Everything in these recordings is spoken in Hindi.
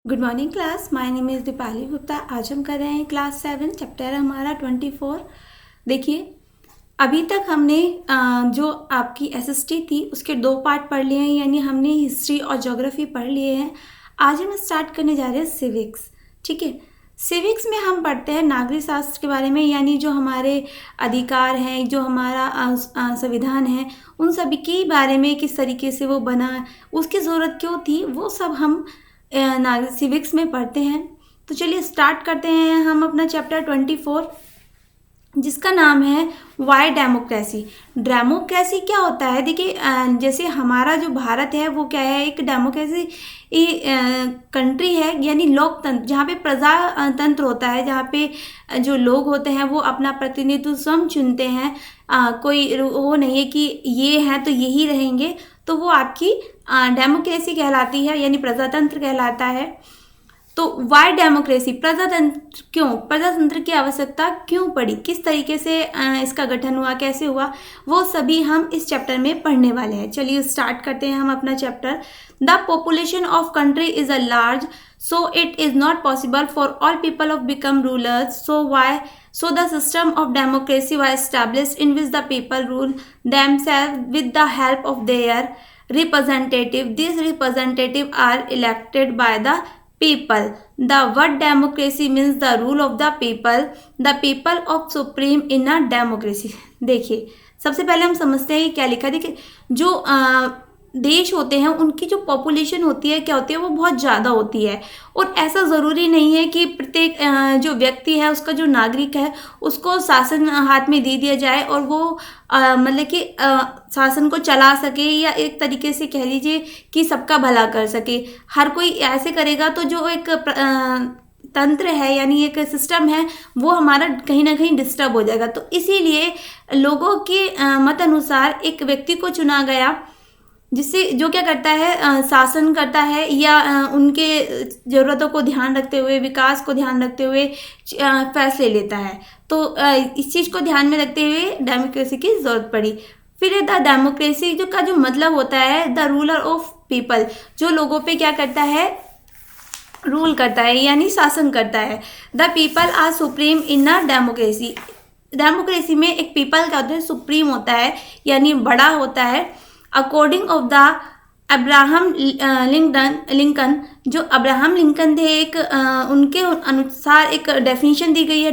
Good morning class. My name is Deepali Gupta. आज हम कर रहे हैं क्लास 7, चैप्टर हमारा 24। देखिए, अभी तक हमने जो आपकी एसएसटी थी उसके 2 पार्ट पढ़ लिए हैं, यानी हमने हिस्ट्री और ज्योग्राफी पढ़ लिए हैं। आज हम स्टार्ट करने जा रहे हैं सिविक्स। ठीक है, सिविक्स में हम पढ़ते हैं नागरिक शास्त्र के बारे में, यानी जो हमारे अधिकार हैं, जो हमारा संविधान है, उन सभी के बारे में, किस तरीके से वो बना, उसकी ज़रूरत क्यों थी, वो सब हम नागरिक सिविक्स में पढ़ते हैं। तो चलिए स्टार्ट करते हैं हम अपना चैप्टर 24, जिसका नाम है वाई डेमोक्रेसी। डेमोक्रेसी क्या होता है? देखिए, जैसे हमारा जो भारत है वो क्या है, एक डेमोक्रेसी कंट्री है, यानी लोकतंत्र, जहाँ पे प्रजातंत्र होता है, जहाँ पे जो लोग होते हैं वो अपना प्रतिनिधित्व स्वयं चुनते हैं। कोई वो नहीं है कि ये हैं तो यही रहेंगे, तो वो आपकी डेमोक्रेसी कहलाती है, यानी प्रजातंत्र कहलाता है। तो वाई डेमोक्रेसी, प्रजातंत्र क्यों, प्रजातंत्र की आवश्यकता क्यों पड़ी, किस तरीके से इसका गठन हुआ, कैसे हुआ, वो सभी हम इस चैप्टर में पढ़ने वाले हैं। चलिए स्टार्ट करते हैं हम अपना chapter. The population of country is a large, so it is not possible for all people of become rulers, so the system of democracy was established in which the people rule themselves with the help of their representative. These representative are elected by the people. The word democracy means the rule of the people of supreme in a democracy. देखिए, सबसे पहले हम समझते हैं क्या लिखा है। देखिए, जो देश होते हैं उनकी जो पॉपुलेशन होती है, क्या होती है, वो बहुत ज़्यादा होती है। और ऐसा ज़रूरी नहीं है कि प्रत्येक जो व्यक्ति है, उसका जो नागरिक है, उसको शासन हाथ में दे दिया जाए और वो मतलब कि शासन को चला सके, या एक तरीके से कह लीजिए कि सबका भला कर सके। हर कोई ऐसे करेगा तो जो एक तंत्र है, यानी एक सिस्टम है, वो हमारा कहीं ना कहीं डिस्टर्ब हो जाएगा। तो इसीलिए लोगों के मत अनुसार एक व्यक्ति को चुना गया, जिससे जो क्या करता है, शासन करता है, या उनके ज़रूरतों को ध्यान रखते हुए, विकास को ध्यान रखते हुए फैसले लेता है। तो इस चीज़ को ध्यान में रखते हुए डेमोक्रेसी की ज़रूरत पड़ी। फिर द डेमोक्रेसी जो मतलब होता है द रूलर ऑफ पीपल, जो लोगों पे क्या करता है, रूल करता है, यानी शासन करता है। The people are supreme in a democracy. Democracy में एक पीपल क्या होता है, सुप्रीम होता है, यानी बड़ा होता है। According of the Abraham Lincoln, जो अब्राहम लिंकन थे, एक उनके अनुसार एक डेफिनेशन दी गई है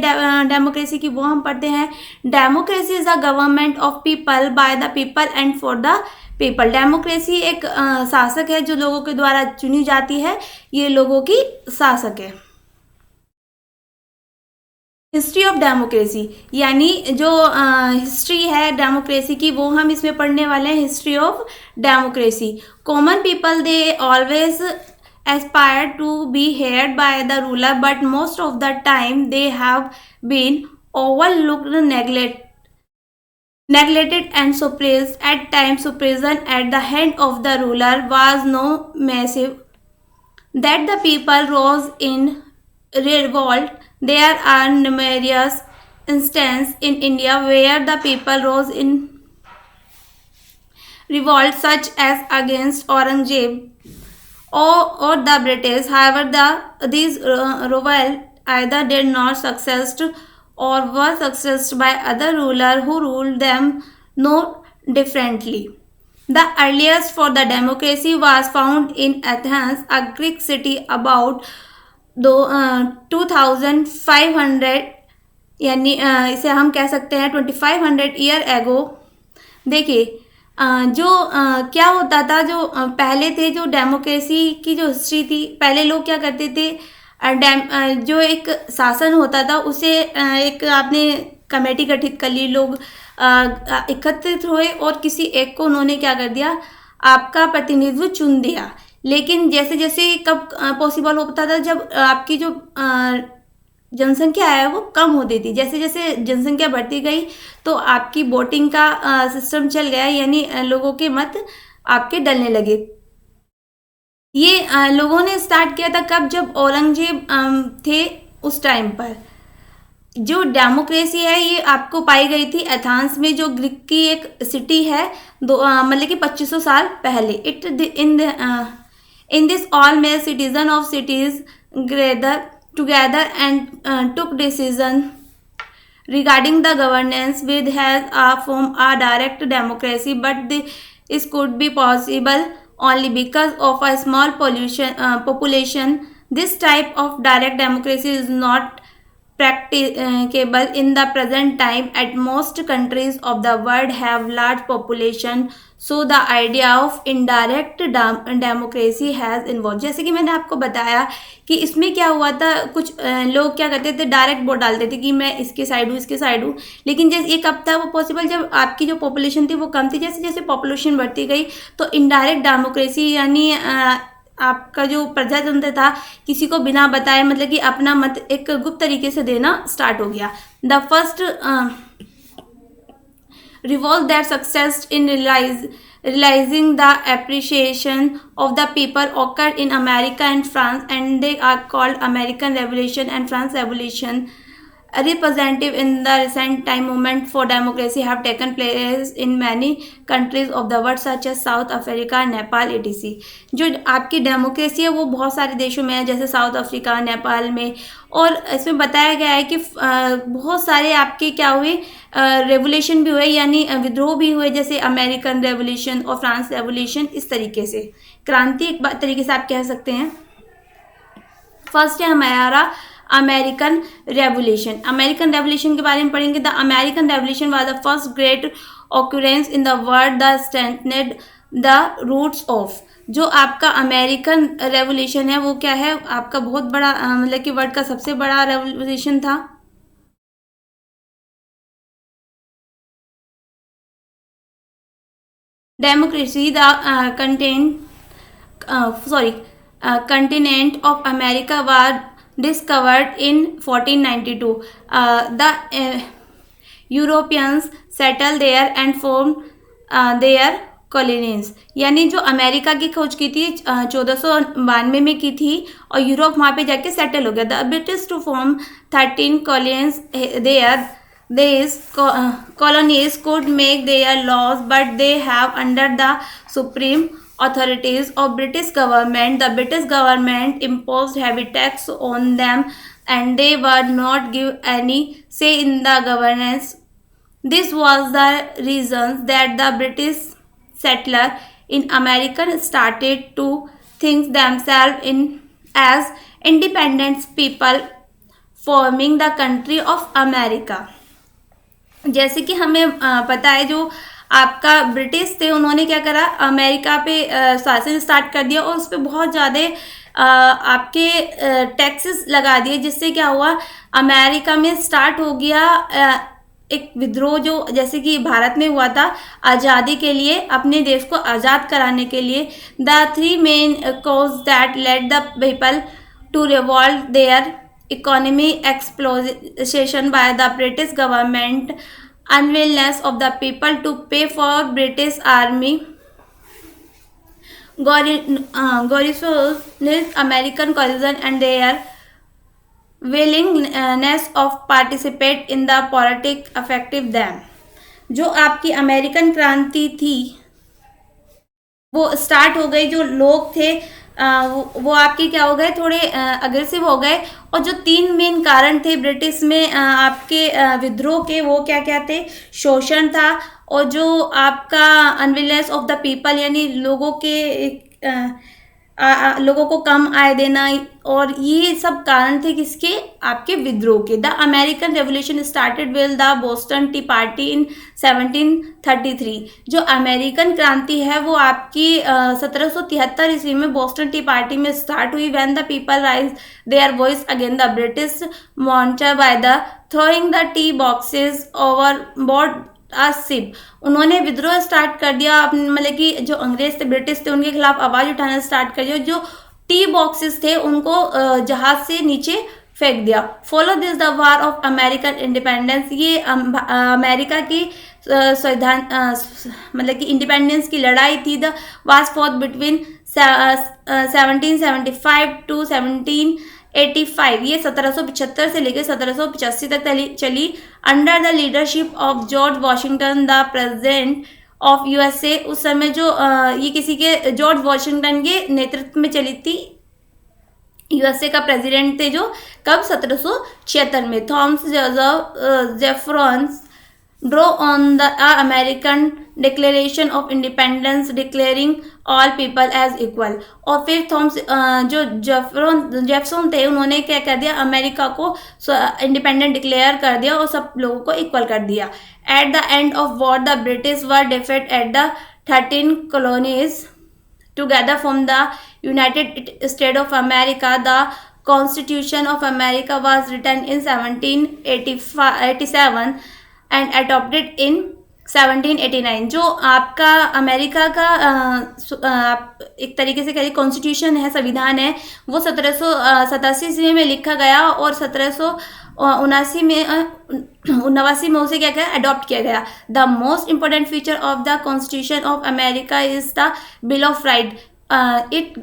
डेमोक्रेसी की, वो हम पढ़ते हैं। Democracy is a government of people by the people and for the people. Democracy एक शासक है जो लोगों के द्वारा चुनी जाती है, ये लोगों की शासक है। हिस्ट्री ऑफ डेमोक्रेसी, यानी जो हिस्ट्री है डेमोक्रेसी की, वो हम इसमें पढ़ने वाले हैं। History of democracy. Common people they always aspire to be heard by the ruler, but most of the time they have been overlooked, neglected and suppressed. At times suppression at the hand of the ruler was no massive that the people rose in revolt. There are numerous instances in India where the people rose in revolt, such as against Aurangzeb or the British. However, these revolt either did not succeed or were succeeded by other rulers who ruled them no differently. The earliest for the democracy was found in Athens, a Greek city about 2500, यानी इसे हम कह सकते हैं 2500 ईयर एगो। देखिए, जो क्या होता था, जो पहले थे, जो डेमोक्रेसी की जो हिस्ट्री थी, पहले लोग क्या करते थे, जो एक शासन होता था उसे एक आपने कमेटी गठित कर ली, लोग एकत्रित हुए और किसी एक को उन्होंने क्या कर दिया, आपका प्रतिनिधित्व चुन दिया। लेकिन जैसे जैसे कब पॉसिबल होता था, जब आपकी जो जनसंख्या है वो कम होती थी। जैसे जैसे जनसंख्या बढ़ती गई तो आपकी वोटिंग का सिस्टम चल गया, यानी लोगों के मत आपके डलने लगे। ये लोगों ने स्टार्ट किया था कब, जब औरंगजेब थे उस टाइम पर। जो डेमोक्रेसी है ये आपको पाई गई थी एथेंस में, जो ग्रीक की एक सिटी है, मतलब कि 2500 साल पहले। In this, all male citizens of cities gathered together and took decision regarding the governance with has a form a direct democracy, but this could be possible only because of a small population. This type of direct democracy is not practicable in the present time. At most countries of the world have large population, so the idea of indirect democracy has involve. जैसे कि मैंने आपको बताया कि इसमें क्या हुआ था, कुछ लोग क्या करते थे, डायरेक्ट वोट डालते थे कि मैं इसके साइड हूँ, इसके साइड हूँ. लेकिन जैसे ये कब था वो पॉसिबल, जब आपकी जो पॉपुलेशन थी वो कम थी. जैसे जैसे पॉपुलेशन बढ़ती गई तो इनडायरेक्ट डेमोक्रेसी यानी आपका जो प्रजातंत्र था किसी को बिना बताए, मतलब कि अपना मत एक गुप्त तरीके से देना स्टार्ट हो गया. The first revolt that success in realizing the appreciation of the people occurred in America and France, and they are called American Revolution and France Revolution. A representative in the recent time movement for democracy have taken place in many countries of the world such as South Africa, Nepal, etc. जो आपकी डेमोक्रेसी है वो बहुत सारे देशों में है, जैसे साउथ अफ्रीका, नेपाल में. और इसमें बताया गया है कि बहुत सारे आपके क्या हुए, रेवोल्यूशन भी हुए यानी विद्रोह भी हुए, जैसे अमेरिकन रेवोल्यूशन और फ्रांस रेवोल्यूशन. इस तरीके से क्रांति एक तरीके से आप कह सकते हैं. फर्स्ट है हमारा अमेरिकन रेवोल्यूशन. अमेरिकन रेवोल्यूशन के बारे में पढ़ेंगे. The American revolution was the first great occurrence in the world the strengthened the roots of. जो आपका अमेरिकन रेवोल्यूशन है वो क्या है, आपका बहुत बड़ा मतलब कि वर्ल्ड का सबसे बड़ा रेवोल्यूशन था. Democracy the continent of America was discovered in 1492. The Europeans settled there and formed their colonies. यानी जो अमेरिका की खोज की थी 1492 में की थी और यूरोप वहाँ पे जाके सेटल हो गया. The British to form 13 colonies there. These colonies could make their laws, but they have under the supreme authorities of British government. The British government imposed heavy tax on them, and they were not give any say in the governance. This was the reason that the British settler in America started to think themselves in as independent people, forming the country of America. जैसे कि हमें पता है जो आपका ब्रिटिश थे उन्होंने क्या करा, अमेरिका पे शासन स्टार्ट कर दिया और उस पर बहुत ज़्यादा आपके टैक्सेस लगा दिए, जिससे क्या हुआ अमेरिका में स्टार्ट हो गया एक विद्रोह, जो जैसे कि भारत में हुआ था आज़ादी के लिए, अपने देश को आज़ाद कराने के लिए. The 3 main cause that led the people to revolt their economy exploitation by the British government, unwillingness of the people to pay for British army, Gorgeous American colonialism, and their willingness of participate in the politics affected them. जो आपकी अमेरिकन क्रांति थी वो स्टार्ट हो गई. जो लोग थे वो आपके क्या हो गए, थोड़े अग्रेसिव हो गए. और जो 3 मेन कारण थे ब्रिटिश में आपके विद्रोह के, वो क्या क्या थे, शोषण था और जो आपका अनविलनेस ऑफ द पीपल यानी लोगों के लोगों को कम आय देना, और ये सब कारण थे किसके, आपके विद्रोह के. The American revolution started with the Boston tea party इन 1733. जो अमेरिकन क्रांति है वो आपकी 1773 ईस्वी में बोस्टन टी पार्टी में स्टार्ट हुई. When the people raise their voice again the British monitor by the throwing the tea boxes over board a ship. उन्होंने विद्रोह स्टार्ट कर दिया, मतलब कि जो अंग्रेज थे, ब्रिटिश थे, उनके खिलाफ आवाज़ उठाना स्टार्ट कर दिया. जो टी बॉक्सेस थे उनको जहाज से नीचे फेंक दिया. Follow this the war of American independence. ये अमेरिका की संविधान मतलब कि इंडिपेंडेंस की लड़ाई थी. The was fought between 1775 to 1785. ये 1775 से लेकर 1785 तक चली. Under the leadership of George Washington the president of USA, उस समय जो ये किसी के जॉर्ज वॉशिंगटन के नेतृत्व में चली थी, यूएसए का प्रेसिडेंट थे जो, कब 1776 में। Thomas Jefferson draw on the American declaration of independence declaring all people as equal. और फिर थॉमस जो जेफरसन थे, उन्होंने क्या कर दिया, अमेरिका को इंडिपेंडेंट डिक्लेयर कर दिया और सब लोगों को इक्वल कर दिया। At the end of war the British were defeated at the 13 colonies together from the United States of America. The Constitution of America was written in 1787 and adopted in 1789। जो आपका अमेरिका का एक तरीके से कहिए कॉन्स्टिट्यूशन है, संविधान है, वो 1787 ईस्वी में लिखा गया और 1779 में उसे क्या किया, अडॉप्ट किया गया। The most important feature of the constitution of America is the bill of right. It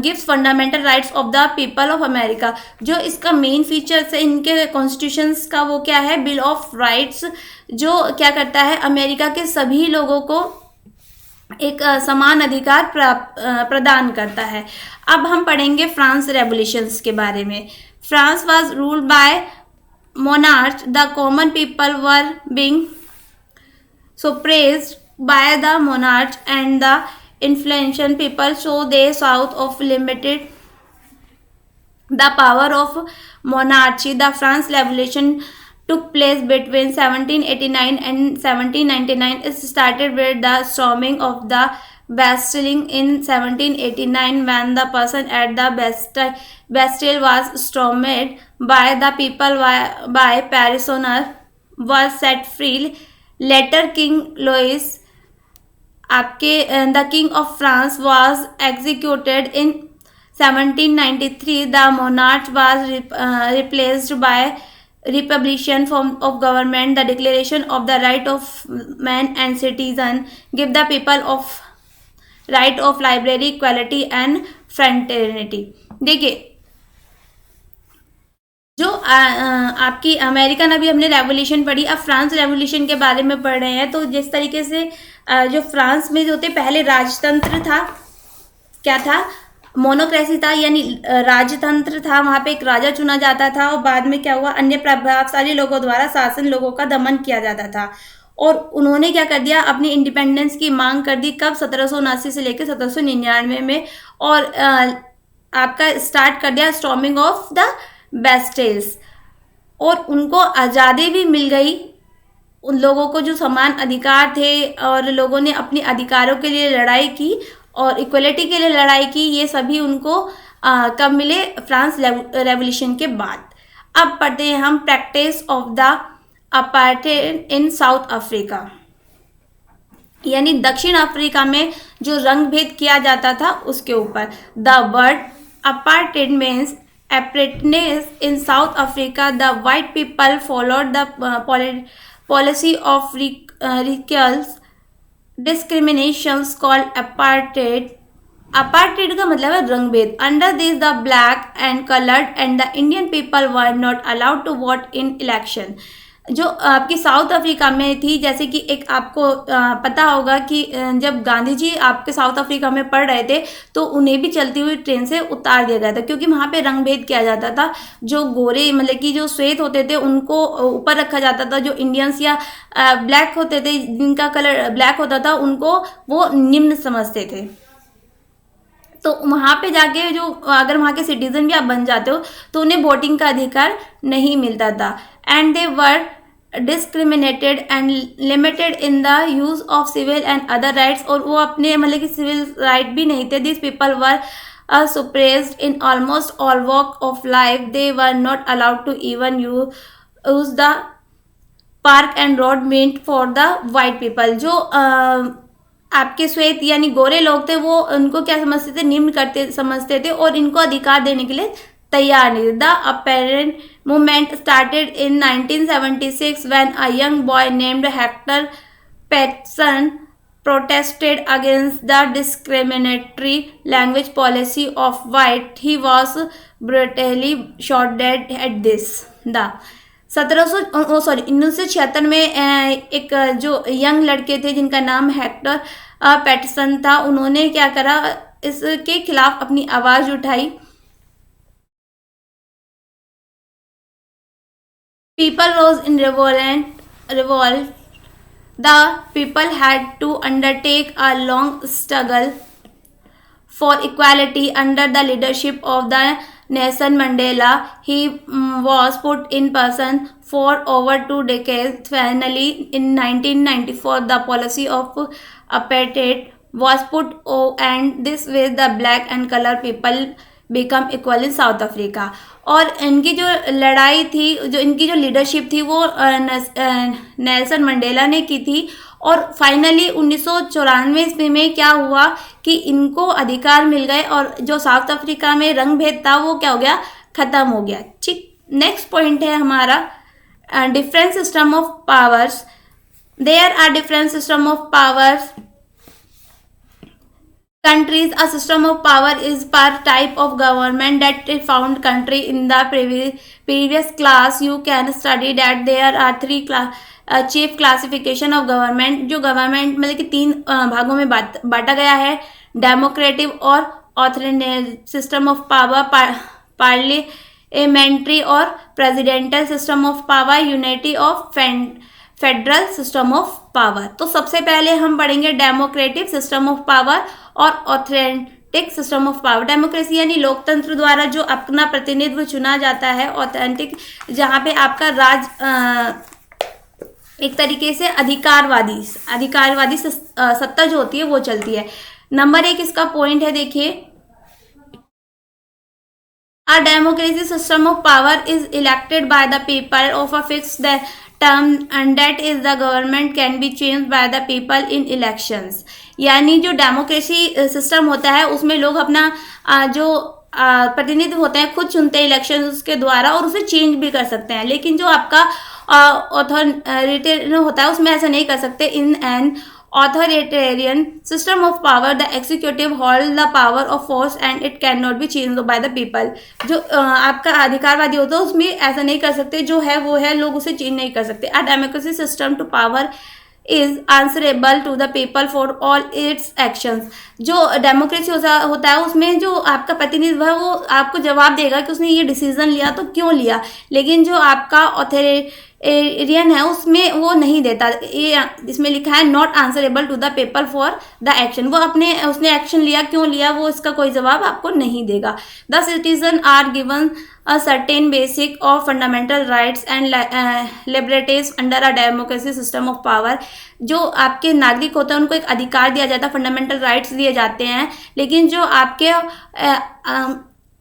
gives fundamental rights of the people of America. जो इसका मेन फीचर्स है इनके कॉन्स्टिट्यूशंस का, वो क्या है, बिल ऑफ राइट्स, जो क्या करता है, अमेरिका के सभी लोगों को एक समान अधिकार प्रदान करता है। अब हम पढ़ेंगे फ्रांस रेवोल्यूशंस के बारे में। France was ruled by monarchs. The common people were being suppressed by the monarch and the influential people, so they sought of limited the power of monarchy. The France Revolution took place between 1789 and 1799. It started with the storming of the Bastille in 1789 when the person at the Bastille was stormed by the people by prisoner was set free. Later King Louis the King of France was executed in 1793. The monarch was replaced by republican form of government. The Declaration of the Right of Man and Citizen give the people of right of library, equality and fraternity। देखिए, जो आपकी अमेरिकन, अभी हमने रेवोल्यूशन पढ़ी, अब फ्रांस रेवोल्यूशन के बारे में पढ़ रहे हैं। तो जिस तरीके से जो फ्रांस में जो थे, पहले राजतंत्र था, क्या था, मोनोक्रेसी था, यानी राजतंत्र था, वहाँ पे एक राजा चुना जाता था और बाद में क्या हुआ, अन्य प्रभावशाली लोगों द्वारा शासन लोगों का दमन किया जाता था। और उन्होंने क्या कर दिया, अपनी इंडिपेंडेंस की मांग कर दी, कब, 1779 से लेकर 1799 में। और आपका स्टार्ट कर दिया स्टॉर्मिंग ऑफ द बेस्टिल्स, और उनको आज़ादी भी मिल गई। उन लोगों को जो समान अधिकार थे और लोगों ने अपने अधिकारों के लिए लड़ाई की और इक्वलिटी के लिए लड़ाई की, ये सभी उनको कब मिले, फ्रांस रेवोल्यूशन के बाद। अब पढ़ते हैं हम practice of the apartheid in South Africa, यानी दक्षिण अफ्रीका में जो रंग भेद किया जाता था उसके ऊपर। The word apartheid means apartness in South Africa. The white people followed the policy of racial discriminations called apartheid. Apartheid का मतलब है रंग भेद। Under this the black and coloured and the Indian people were not allowed to vote in election. जो आपकी साउथ अफ्रीका में थी, जैसे कि एक आपको पता होगा कि जब गांधी जी आपके साउथ अफ्रीका में पढ़ रहे थे तो उन्हें भी चलती हुई ट्रेन से उतार दिया गया था, क्योंकि वहाँ पे रंग भेद किया जाता था। जो गोरे मतलब कि जो श्वेत होते थे उनको ऊपर रखा जाता था, जो इंडियंस या ब्लैक होते थे जिनका कलर ब्लैक होता था उनको वो निम्न समझते थे। तो वहाँ पे जाके जो अगर वहाँ के सिटीजन भी आप बन जाते हो तो उन्हें वोटिंग का अधिकार नहीं मिलता था। And they were discriminated and limited in the use of civil and other rights, और वो अपने मतलब कि सिविल राइट भी नहीं थे। This people were suppressed in almost all walk of life. They were not allowed to even use the park and road meant for the white people। जो आपके श्वेत यानी गोरे लोग थे वो उनको क्या समझते थे, निम्न समझते थे और इनको अधिकार देने के लिए तैयार नहीं थे। The apparent movement started in 1976 when a young boy named Hector Patterson protested against the discriminatory language policy of white. He was brutally shot dead at this. The 1976 में एक जो यंग लड़के थे जिनका नाम हेक्टर पैटरसन था, उन्होंने क्या करा, इसके खिलाफ अपनी आवाज उठाई। People rose in revolt. The people had to undertake a long struggle for equality under the leadership of the Nelson Mandela. He was put in prison for over 2 decades. Finally, in 1994, the policy of apartheid was put and this way the black and color people become equal in South Africa. और इनकी जो लड़ाई थी, जो इनकी जो लीडरशिप थी, वो नेल्सन मंडेला ने की थी। और फाइनली 1994 ईस्वी में क्या हुआ कि इनको अधिकार मिल गए और जो साउथ अफ्रीका में रंग भेद था वो क्या हो गया, खत्म हो गया। ठीक, नेक्स्ट पॉइंट है हमारा different system of powers. There are different system of powers countries. A system of power is per type of government that is found country in the previous class. You can study that there are 3 chief classification of government. जो गवर्नमेंट मतलब कि 3 भागों में बांटा गया है, डेमोक्रेटिक और authoritarian system of power, parliamentary और presidential system of power, unity of federal system of power. तो सबसे पहले हम पढ़ेंगे डेमोक्रेटिक सिस्टम ऑफ पावर और authentic system of power. Democracy यानी लोकतंत्र द्वारा जो अपना प्रतिनिधित्व चुना जाता है। ऑथेंटिक जहाँ पे आपका राज एक तरीके से अधिकारवादी सत्ता जो होती है वो चलती है। नंबर 1 इसका पॉइंट है, देखिए, A democracy system of power is elected by the people of a fixed term and that is the government can be changed by the people in elections. यानी जो डेमोक्रेसी सिस्टम होता है उसमें लोग अपना जो प्रतिनिधि होते हैं खुद चुनते हैं इलेक्शन के द्वारा और उसे चेंज भी कर सकते हैं। लेकिन जो आपका ऑथोरिटेरियन होता है उसमें ऐसा नहीं कर सकते। In an authoritarian system of power the executive holds the power of force and it cannot be changed by the people. जो आपका अधिकारवादी होता है उसमें ऐसा नहीं कर सकते, जो है वो है, लोग उसे चेंज नहीं कर सकते। A democracy system to power is answerable to the people for all its actions. जो डेमोक्रेसी होता है उसमें जो आपका प्रतिनिधित्व है वो आपको जवाब देगा कि उसने ये डिसीजन लिया तो क्यों लिया, लेकिन जो आपका ऑथोरिटेरियन है उसमें वो नहीं देता। ये इसमें लिखा है not answerable to the people for the action. वो उसने एक्शन लिया, क्यों लिया, वो इसका कोई जवाब आपको नहीं देगा। The citizen are given a certain basic or fundamental rights and liberties under a democracy system of power. जो आपके नागरिक होते हैं उनको एक अधिकार दिया जाता है, फंडामेंटल राइट्स दिए जाते हैं, लेकिन जो आपके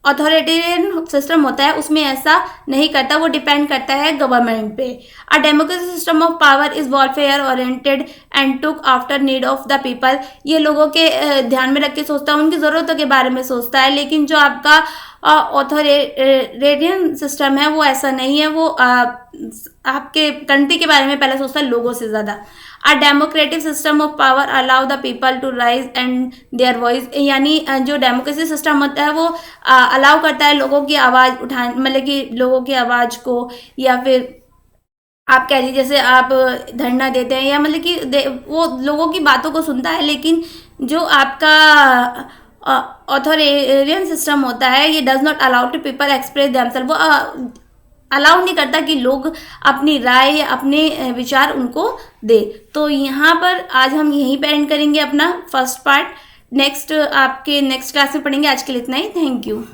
अथॉरिटेरियन सिस्टम होता है उसमें ऐसा नहीं करता, वो डिपेंड करता है गवर्नमेंट पे। A democracy system of power is welfare oriented and took after need of the people. ये लोगों के ध्यान में रख के सोचता है, उनकी ज़रूरतों के बारे में सोचता है। लेकिन जो आपका ऑथोरिटेरियन सिस्टम है वो ऐसा नहीं है, वो आपके कंट्री के बारे में पहले सोचता है, लोगों से ज़्यादा। A democratic system of power allow the people to rise and their voice. यानी जो डेमोक्रेसी सिस्टम होता है वो अलाउ करता है लोगों की आवाज़ उठाने, मतलब कि लोगों की आवाज़ को, या फिर आप कह लीजिए जैसे आप धरना देते हैं या मतलब कि वो लोगों की बातों को सुनता है। लेकिन जो आपका ऑथोरिटेरियन सिस्टम होता है ये does not allow to people express themself. वो अलाउ नहीं करता कि लोग अपनी राय या अपने विचार उनको दे। तो यहाँ पर आज हम यहीं पे एंड करेंगे अपना फर्स्ट पार्ट। नेक्स्ट क्लास में पढ़ेंगे। आज के लिए इतना ही। Thank you.